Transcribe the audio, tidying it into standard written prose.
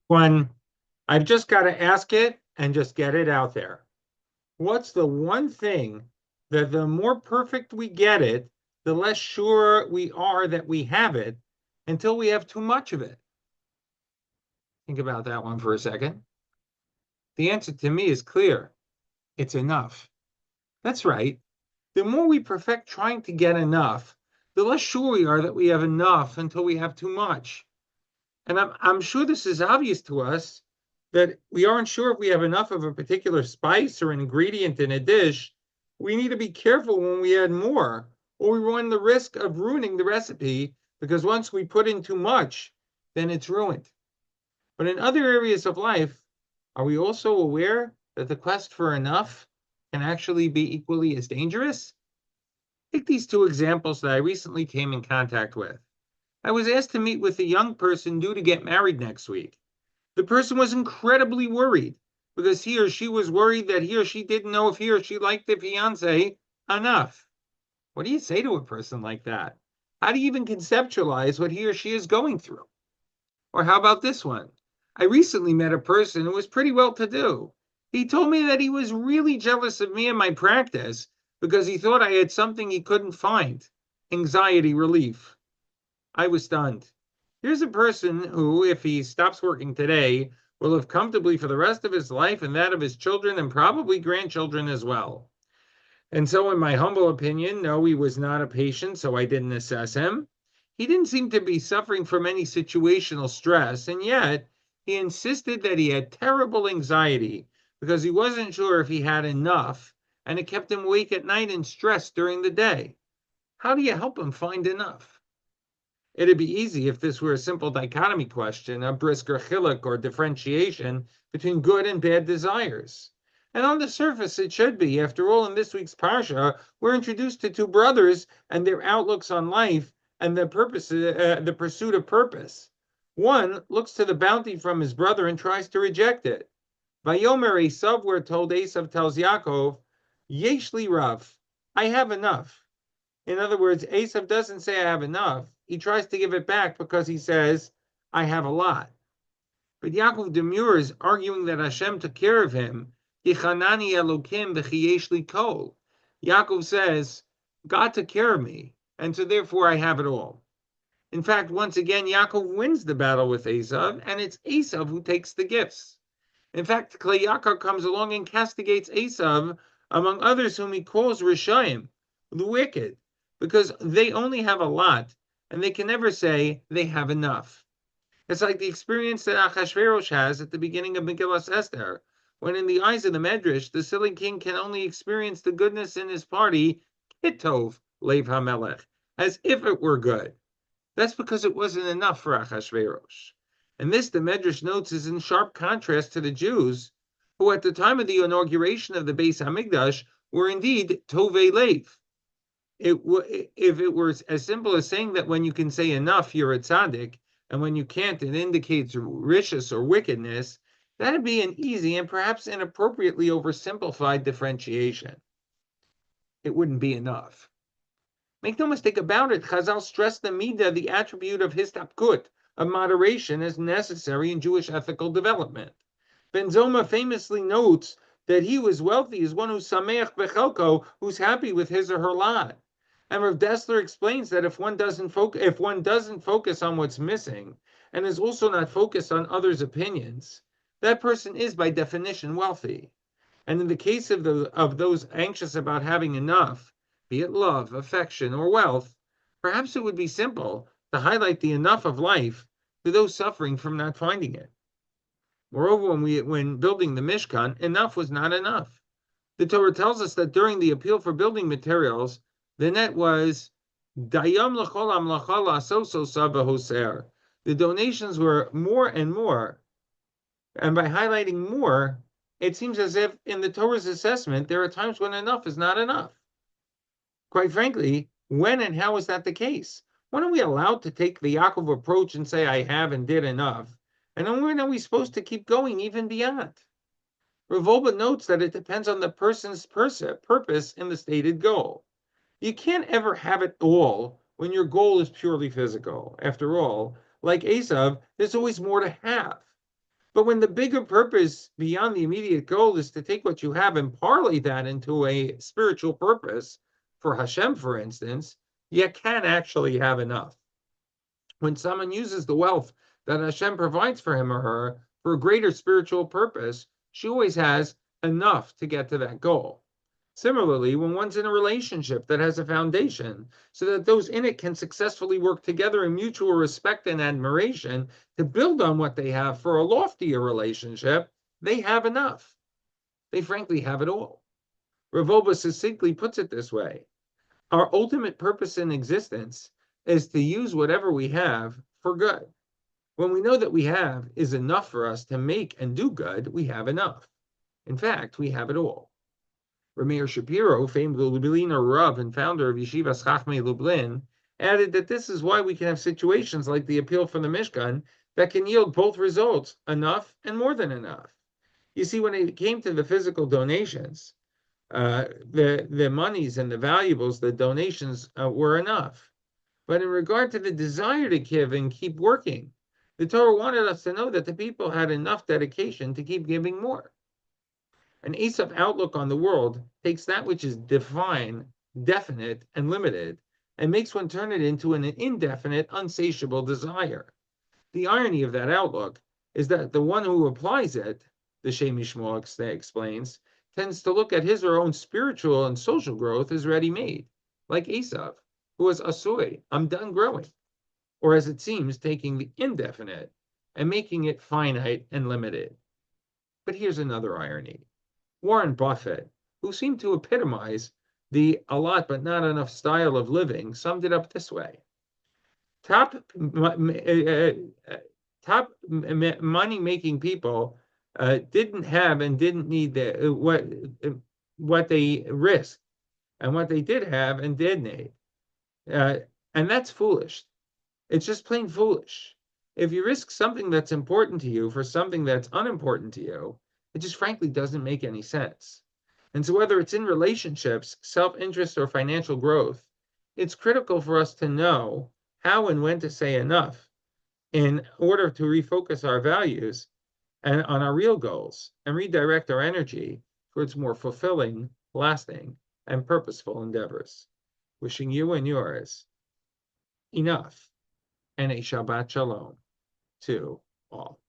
When I've just got to ask it and just get it out there. What's the one thing that the more perfect we get it, the less sure we are that we have it until we have too much of it? Think about that one for a second. The answer to me is clear. It's enough. That's right. The more we perfect trying to get enough, the less sure we are that we have enough until we have too much. And I'm sure this is obvious to us that we aren't sure if we have enough of a particular spice or an ingredient in a dish. We need to be careful when we add more, or we run the risk of ruining the recipe because once we put in too much, then it's ruined. But in other areas of life, are we also aware that the quest for enough can actually be equally as dangerous? Take these two examples that I recently came in contact with. I was asked to meet with a young person due to get married next week. The person was incredibly worried because he or she was worried that he or she didn't know if he or she liked the fiance enough. What do you say to a person like that? How do you even conceptualize what he or she is going through? Or how about this one? I recently met a person who was pretty well to do. He told me that he was really jealous of me and my practice because he thought I had something he couldn't find: anxiety relief. I was stunned. Here's a person who, if he stops working today, will live comfortably for the rest of his life and that of his children and probably grandchildren as well. And so, in my humble opinion, no, he was not a patient, so I didn't assess him. He didn't seem to be suffering from any situational stress, and yet he insisted that he had terrible anxiety because he wasn't sure if he had enough, and it kept him awake at night and stressed during the day. How do you help him find enough? It'd be easy if this were a simple dichotomy question, a brisker chiluk or differentiation between good and bad desires. And on the surface, it should be. After all, in this week's parsha, we're introduced to two brothers and their outlooks on life and the pursuit of purpose. One looks to the bounty from his brother and tries to reject it. Vayomer Esav, we're told Esav tells Yaakov, Yesh li Rav, I have enough. In other words, Esav doesn't say I have enough. He tries to give it back because he says, I have a lot. But Yaakov demurs, arguing that Hashem took care of him. Yichanani Elokim v'chiyesh li kol. Yaakov says, God took care of me, and so therefore I have it all. In fact, once again, Yaakov wins the battle with Esav, and it's Esav who takes the gifts. In fact, Klei Yaakov comes along and castigates Esav, among others whom he calls Rishayim, the wicked, because they only have a lot, and they can never say they have enough. It's like the experience that Achashverosh has at the beginning of Megillas Esther, when in the eyes of the Medrash, the silly king can only experience the goodness in his party, Kitov, Lev HaMelech, as if it were good. That's because it wasn't enough for Achashverosh. And this, the Medrash notes, is in sharp contrast to the Jews, who at the time of the inauguration of the Beis Hamikdash were indeed Tovei Lev. If it were as simple as saying that when you can say enough, you're a tzaddik, and when you can't, it indicates rishus or wickedness, that'd be an easy and perhaps inappropriately oversimplified differentiation. It wouldn't be enough. Make no mistake about it, Chazal stressed the midah, the attribute of histapkut, of moderation, as necessary in Jewish ethical development. Ben Zoma famously notes that he who is wealthy is one who's sameach bechelko, who's happy with his or her lot. And Rav Dessler explains that if one doesn't focus on what's missing, and is also not focused on others' opinions, that person is by definition wealthy. And in the case of those anxious about having enough, be it love, affection, or wealth, perhaps it would be simple to highlight the enough of life to those suffering from not finding it. Moreover, when building the Mishkan, enough was not enough. The Torah tells us that during the appeal for building materials, the net was Dayam l'chol amlacha la'asos saba hoser. The donations were more and more, and by highlighting more, it seems as if in the Torah's assessment, there are times when enough is not enough. Quite frankly, when and how is that the case? When are we allowed to take the Yaakov approach and say, I have and did enough? And then when are we supposed to keep going even beyond? Revolba notes that it depends on the person's purpose in the stated goal. You can't ever have it all when your goal is purely physical. After all, like Esav, there's always more to have. But when the bigger purpose beyond the immediate goal is to take what you have and parlay that into a spiritual purpose, for Hashem, for instance, you can actually have enough. When someone uses the wealth that Hashem provides for him or her for a greater spiritual purpose, she always has enough to get to that goal. Similarly, when one's in a relationship that has a foundation so that those in it can successfully work together in mutual respect and admiration to build on what they have for a loftier relationship, they have enough. They frankly have it all. Rav Wolbe succinctly puts it this way: our ultimate purpose in existence is to use whatever we have for good. When we know that we have is enough for us to make and do good, we have enough. In fact, we have it all. Rameir Shapiro, famed Lubliner Rav and founder of Yeshivas Chachmei Lublin, added that this is why we can have situations like the appeal from the Mishkan that can yield both results, enough and more than enough. You see, when it came to the physical donations, the monies and the valuables, the donations were enough. But in regard to the desire to give and keep working, the Torah wanted us to know that the people had enough dedication to keep giving more. An Asaph outlook on the world takes that which is divine, definite, and limited, and makes one turn it into an indefinite, unsatiable desire. The irony of that outlook is that the one who applies it, the Shem Yishmael explains, tends to look at his or her own spiritual and social growth as ready-made, like Asaph, who was asui, I'm done growing, or as it seems, taking the indefinite and making it finite and limited. But here's another irony. Warren Buffett, who seemed to epitomize the a lot but not enough style of living, summed it up this way: top money-making people didn't have and didn't need what they risked, and what they did have and did need. And that's foolish. It's just plain foolish. If you risk something that's important to you for something that's unimportant to you, it just frankly doesn't make any sense. And so whether it's in relationships, self-interest, or financial growth, it's critical for us to know how and when to say enough in order to refocus our values and on our real goals and redirect our energy towards more fulfilling, lasting, and purposeful endeavors. Wishing you and yours enough and a Shabbat Shalom to all.